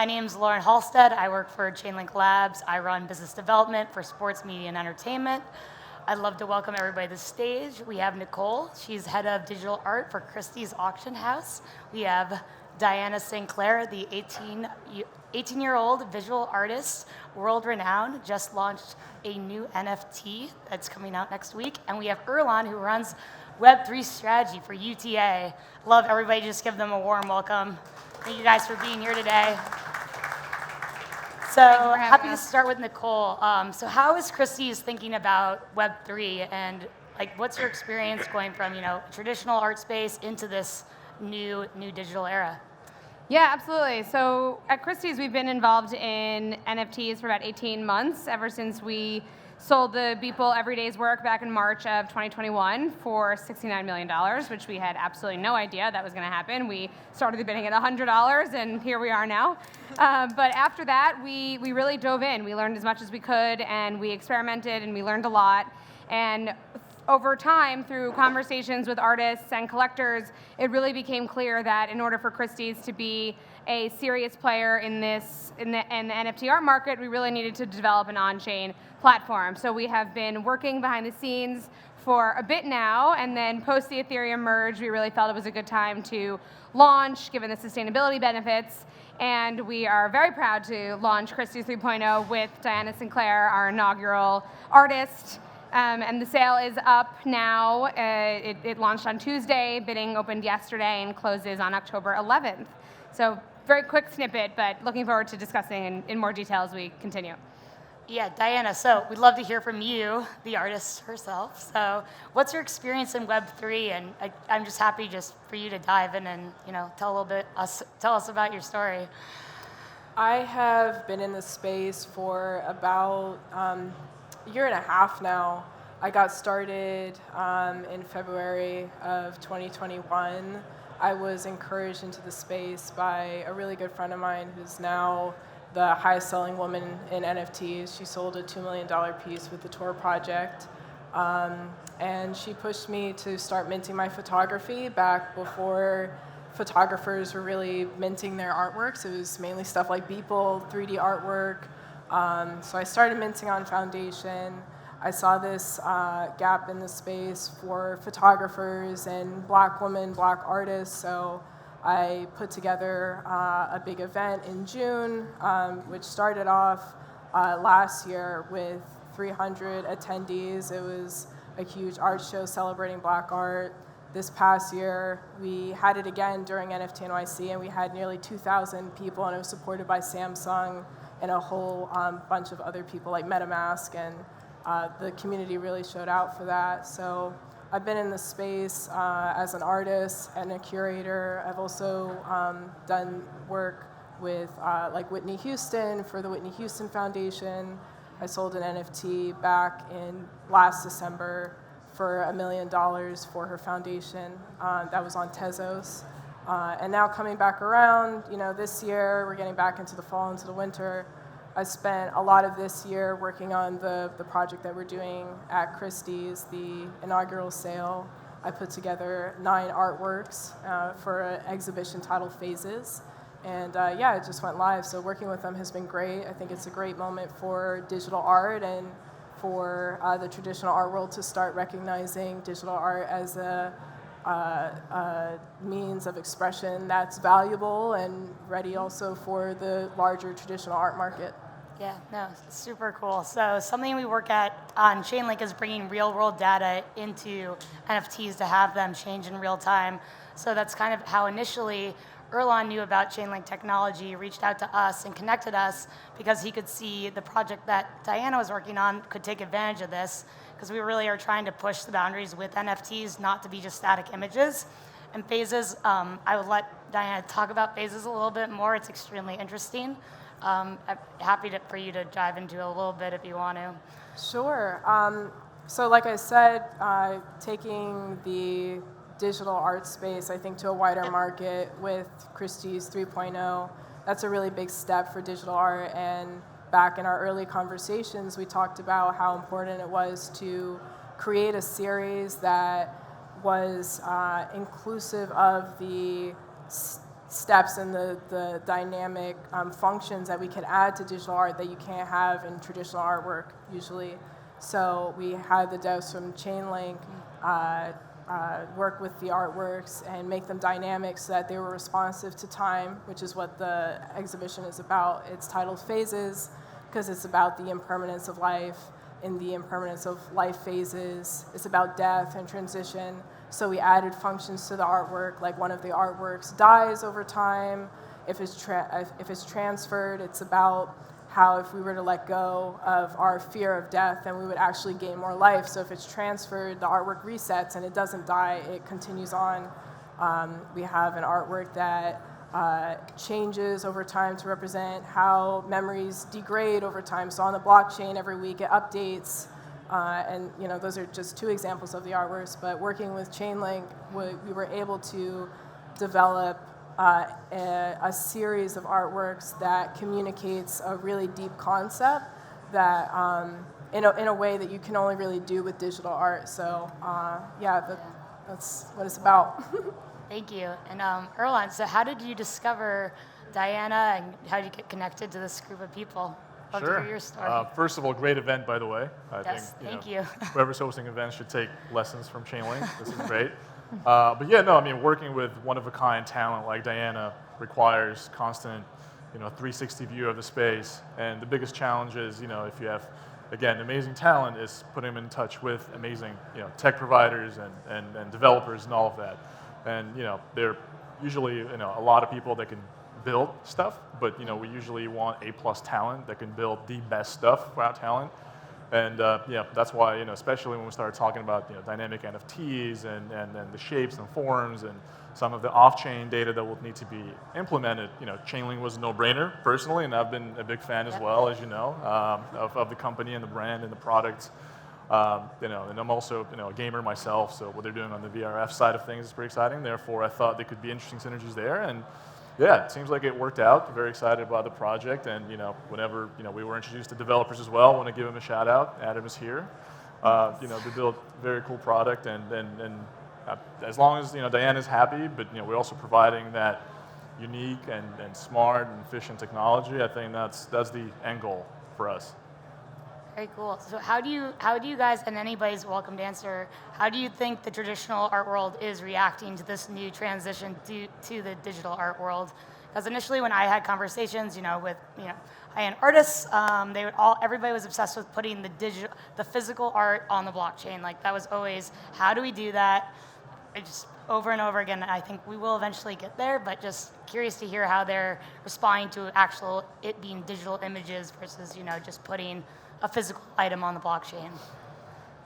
my name's Lauren Halstead. I work for Chainlink Labs. I run business development for sports, media, and entertainment. I'd love to welcome everybody to the stage. We have Nicole. She's head of digital art for Christie's auction house. We have Diana Sinclair, the 18-year-old visual artist, world-renowned, just launched a new NFT that's coming out next week. And we have Erian, who runs Web3 strategy for UTA. Love everybody, just give them a warm welcome. Thank you guys for being here today. So happy to start with Nicole. So how is Christie's thinking about Web3, and like what's your experience going from traditional art space into this new digital era? Yeah, absolutely. So at Christie's, we've been involved in NFTs for about 18 months, ever since we sold the Beeple Everyday's work back in March of 2021 for $69 million, which we had absolutely no idea that was going to happen. We started the bidding at $100, and here we are now. But after that, we really dove in. We learned as much as we could, and we experimented, and we learned a lot. And over time, through conversations with artists and collectors, it really became clear that in order for Christie's to be a serious player in the NFT art market, we really needed to develop an on-chain platform. So we have been working behind the scenes for a bit now, and then post the Ethereum merge, we really felt it was a good time to launch, given the sustainability benefits. And we are very proud to launch Christie's 3.0 with Diana Sinclair, our inaugural artist. And the sale is up now. It launched on Tuesday, bidding opened yesterday, and closes on October 11th. So very quick snippet, but looking forward to discussing in more detail as we continue. Yeah, Diana, so we'd love to hear from you, the artist herself. So what's your experience in Web3? And I'm just happy just for you to dive in and tell us about your story. I have been in this space for about a year and a half now. I got started in February of 2021. I was encouraged into the space by a really good friend of mine who's now the highest selling woman in NFTs. She sold a $2 million piece with the Tor project. And she pushed me to start minting my photography back before photographers were really minting their artworks. It was mainly stuff like Beeple, 3D artwork. So I started minting on Foundation. I saw this gap in the space for photographers and Black women, Black artists. So I put together a big event in June, which started off last year with 300 attendees. It was a huge art show celebrating Black art. This past year, we had it again during NFT NYC, and we had nearly 2,000 people, and it was supported by Samsung and a whole bunch of other people like MetaMask, and the community really showed out for that. So I've been in the space as an artist and a curator. I've also done work with like Whitney Houston for the Whitney Houston Foundation. I sold an NFT back in last December for $1 million for her foundation. That was on Tezos. And now coming back around, this year, we're getting back into the fall, into the winter. I spent a lot of this year working on the project that we're doing at Christie's, the inaugural sale. I put together 9 artworks for an exhibition titled Phases. And it just went live. So working with them has been great. I think it's a great moment for digital art and for the traditional art world to start recognizing digital art as a means of expression that's valuable and ready also for the larger traditional art market. Yeah, no, super cool. So something we work at on Chainlink is bringing real-world data into NFTs to have them change in real time. So that's kind of how initially Erian knew about Chainlink technology, reached out to us and connected us because he could see the project that Diana was working on could take advantage of this, because we really are trying to push the boundaries with NFTs, not to be just static images. And Phases, I would let Diana talk about Phases a little bit more. It's extremely interesting. I'm happy for you to dive into it a little bit if you want to. Sure. So like I said, taking the digital art space, I think, to a wider market with Christie's 3.0, that's a really big step for digital art. And back in our early conversations, we talked about how important it was to create a series that was inclusive of the steps and the dynamic functions that we could add to digital art that you can't have in traditional artwork usually. So we had the devs from Chainlink work with the artworks and make them dynamic so that they were responsive to time, which is what the exhibition is about. It's titled Phases because it's about the impermanence of life and the impermanence of life phases. It's about death and transition. So we added functions to the artwork, like one of the artworks dies over time. If it's transferred, it's about how if we were to let go of our fear of death, then we would actually gain more life. So if it's transferred, the artwork resets and it doesn't die, it continues on. We have an artwork that changes over time to represent how memories degrade over time. So on the blockchain, every week it updates. And those are just two examples of the artworks, but working with Chainlink, we were able to develop a series of artworks that communicates a really deep concept that in a way that you can only really do with digital art. So that's what it's about. Thank you. And Erlan, so how did you discover Diana, and how did you get connected to this group of people? Love to hear your story. First of all, great event, by the way. I think thank you. Whoever's hosting events should take lessons from Chainlink. This is great. But yeah, no, I mean, working with one-of-a-kind talent like Diana requires constant, 360 view of the space. And the biggest challenge is, if you have, again, amazing talent, is putting them in touch with amazing, tech providers and developers and all of that. And, they're usually, a lot of people that can build stuff, but we usually want A+ talent that can build the best stuff for our talent. And that's why, especially when we started talking about dynamic NFTs and the shapes and forms and some of the off-chain data that will need to be implemented, Chainlink was a no-brainer personally, and I've been a big fan as well, as you know, of the company and the brand and the product. And I'm also a gamer myself, so what they're doing on the VRF side of things is pretty exciting. Therefore, I thought there could be interesting synergies there, and yeah, it seems like it worked out. Very excited about the project, and whenever we were introduced to developers as well, I want to give them a shout out. Adam is here. They built a very cool product, and as long as Diana's happy, but we're also providing that unique and smart and efficient technology. I think that's the end goal for us. Very cool. So how do you guys, and anybody's welcome to answer, how do you think the traditional art world is reacting to this new transition to the digital art world? Because initially when I had conversations, with high-end artists, everybody was obsessed with putting the physical art on the blockchain. Like that was always, how do we do that? Just over and over again. I think we will eventually get there, but just curious to hear how they're responding to it being digital images versus just putting a physical item on the blockchain.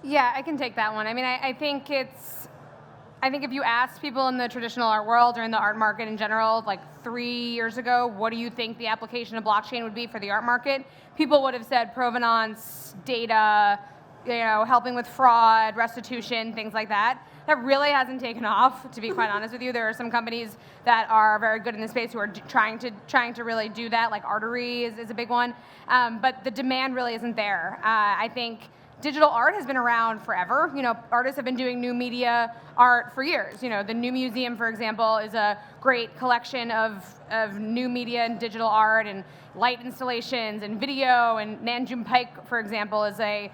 Yeah, I can take that one. I mean, I think if you asked people in the traditional art world or in the art market in general, like 3 years ago, what do you think the application of blockchain would be for the art market? People would have said provenance, data, helping with fraud, restitution, things like that. That really hasn't taken off, to be quite honest with you. There are some companies that are very good in the space who are trying to really do that, like Artery is a big one. But the demand really isn't there. I think digital art has been around forever. Artists have been doing new media art for years. The New Museum, for example, is a great collection of new media and digital art and light installations and video. And Nanjum Paik, for example, has a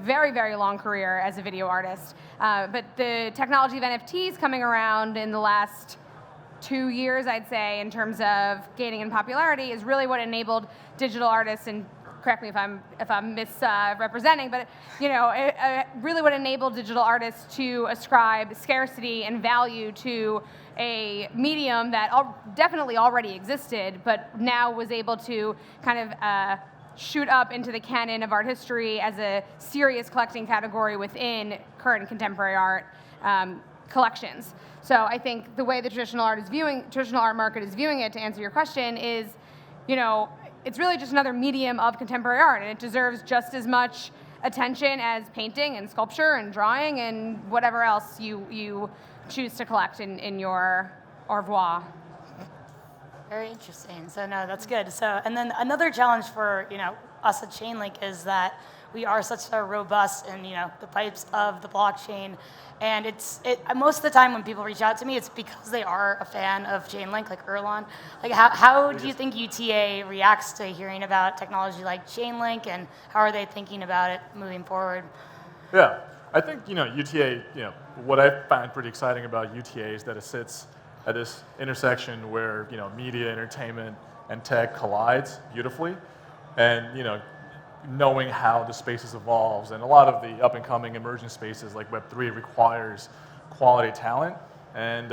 very, very long career as a video artist. But the technology of NFTs coming around in the last 2 years, I'd say, in terms of gaining in popularity, is really what enabled digital artists, and correct me if I'm misrepresenting, but really what enabled digital artists to ascribe scarcity and value to a medium that definitely already existed, but now was able to kind of shoot up into the canon of art history as a serious collecting category within current contemporary art collections. So I think the way the traditional art market is viewing it, to answer your question, is, it's really just another medium of contemporary art, and it deserves just as much attention as painting and sculpture and drawing and whatever else you choose to collect in your au revoir. Very interesting. So no, that's good. So, and then another challenge for us at Chainlink is that we are such a robust and the pipes of the blockchain, and most of the time when people reach out to me, it's because they are a fan of Chainlink, like Erlan. Like how do you think UTA reacts to hearing about technology like Chainlink, and how are they thinking about it moving forward? Yeah, I think UTA. What I find pretty exciting about UTA is that it sits at this intersection where media, entertainment, and tech collides beautifully, and knowing how the spaces evolves, and a lot of the up-and-coming emerging spaces like Web3 requires quality talent, and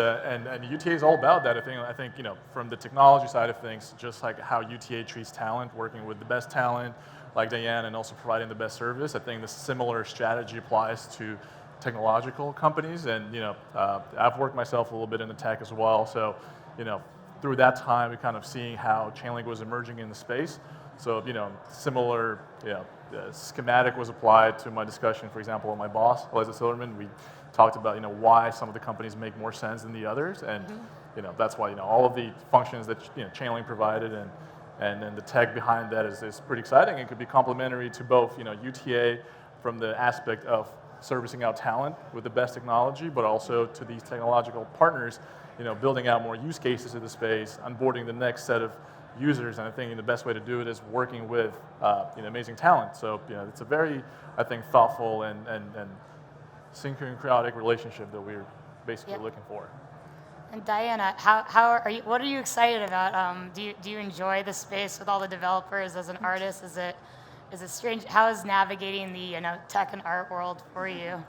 UTA is all about that. I think from the technology side of things, just like how UTA treats talent, working with the best talent like Diane, and also providing the best service. I think the similar strategy applies to technological companies, and I've worked myself a little bit in the tech as well, so through that time, we kind of seeing how Chainlink was emerging in the space. So, similar schematic was applied to my discussion, for example, with my boss, Eliza Silverman. We talked about, why some of the companies make more sense than the others, and that's why, all of the functions that Chainlink provided, and then the tech behind that is pretty exciting. It could be complementary to both, UTA from the aspect of servicing out talent with the best technology, but also to these technological partners, building out more use cases in the space, onboarding the next set of users, and I think the best way to do it is working with amazing talent. So it's a very, I think, thoughtful and synchronic relationship that we're basically looking for. And Diana, how are you? What are you excited about? Do you enjoy the space with all the developers as an artist? Is it strange? How is navigating the tech and art world for you?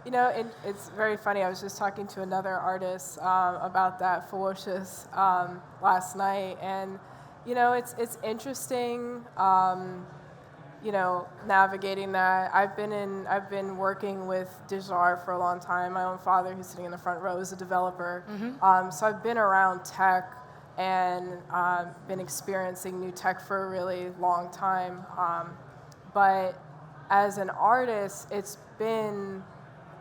It's very funny. I was just talking to another artist about that, Ferocious, last night, and it's interesting. Navigating that. I've been working with digital art for a long time. My own father, who's sitting in the front row, is a developer. So I've been around tech and been experiencing new tech for a really long time. But as an artist, it's been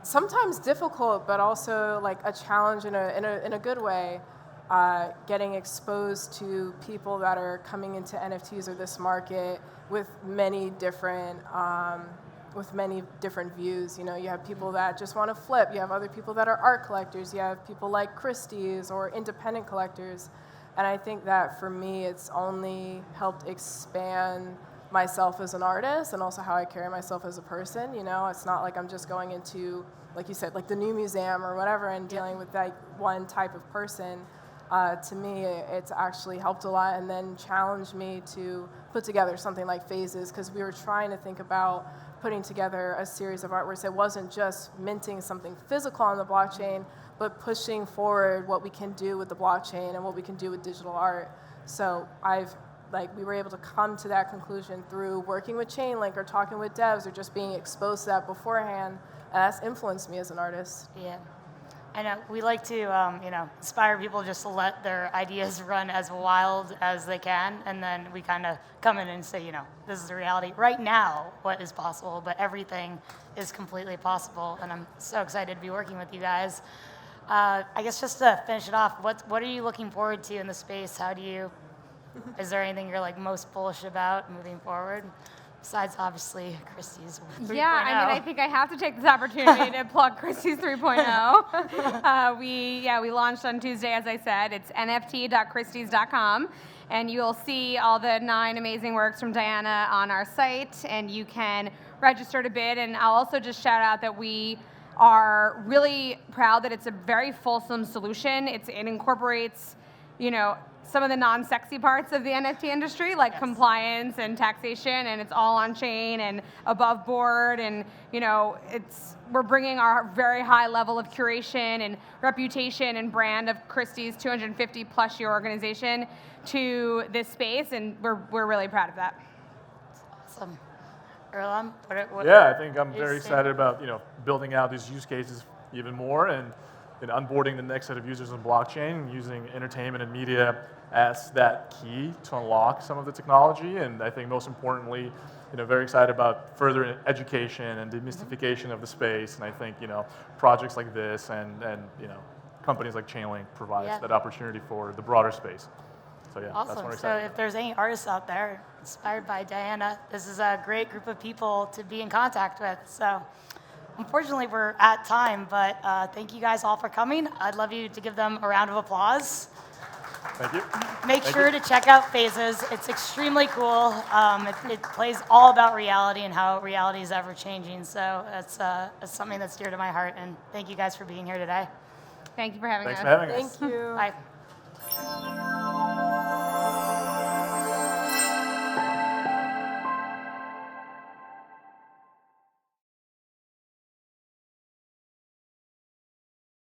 sometimes difficult, but also like a challenge in a good way. Getting exposed to people that are coming into NFTs or this market with many different views. You have people that just want to flip. You have other people that are art collectors. You have people like Christie's or independent collectors. And I think that for me, it's only helped expand myself as an artist and also how I carry myself as a person. It's not like I'm just going into, like you said, like the new museum or whatever and dealing with that one type of person. To me, it's actually helped a lot, and then challenged me to put together something like Phases, because we were trying to think about putting together a series of artworks that wasn't just minting something physical on the blockchain, but pushing forward what we can do with the blockchain and what we can do with digital art. So we were able to come to that conclusion through working with Chainlink or talking with devs or just being exposed to that beforehand, and that's influenced me as an artist. Yeah. I know we like to, inspire people just to let their ideas run as wild as they can, and then we kind of come in and say, this is the reality right now, what is possible, but everything is completely possible, and I'm so excited to be working with you guys. I guess just to finish it off, what are you looking forward to in the space? Is there anything you're most bullish about moving forward? Besides, obviously, Christie's 3.0. Yeah, I think I have to take this opportunity to plug Christie's 3.0. We launched on Tuesday, as I said. It's nft.christies.com, and you'll see all the 9 amazing works from Diana on our site, and you can register to bid. And I'll also just shout out that we are really proud that it's a very fulsome solution. It incorporates, some of the non-sexy parts of the NFT industry, like compliance and taxation, and it's all on chain and above board, and we're bringing our very high level of curation and reputation and brand of Christie's 250 plus year organization to this space, and we're really proud of that. That's awesome. Erlan, I think I'm very excited about building out these use cases even more, and onboarding the next set of users on blockchain, using entertainment and media as that key to unlock some of the technology. And I think most importantly, very excited about further education and demystification of the space. And I think, projects like this and companies like Chainlink provides that opportunity for the broader space. So yeah, that's Awesome. what we're So excited if about. there's any artists out there inspired by Diana, this is a great group of people to be in contact with. So unfortunately, we're at time, but thank you guys all for coming. I'd love you to give them a round of applause. Thank you. Make Thank sure you. to check out Phases. It's extremely cool. It plays all about reality and how reality is ever changing. So it's something that's dear to my heart. And thank you guys for being here today. Thank you for having Thanks us. for having us. Thank you. Bye.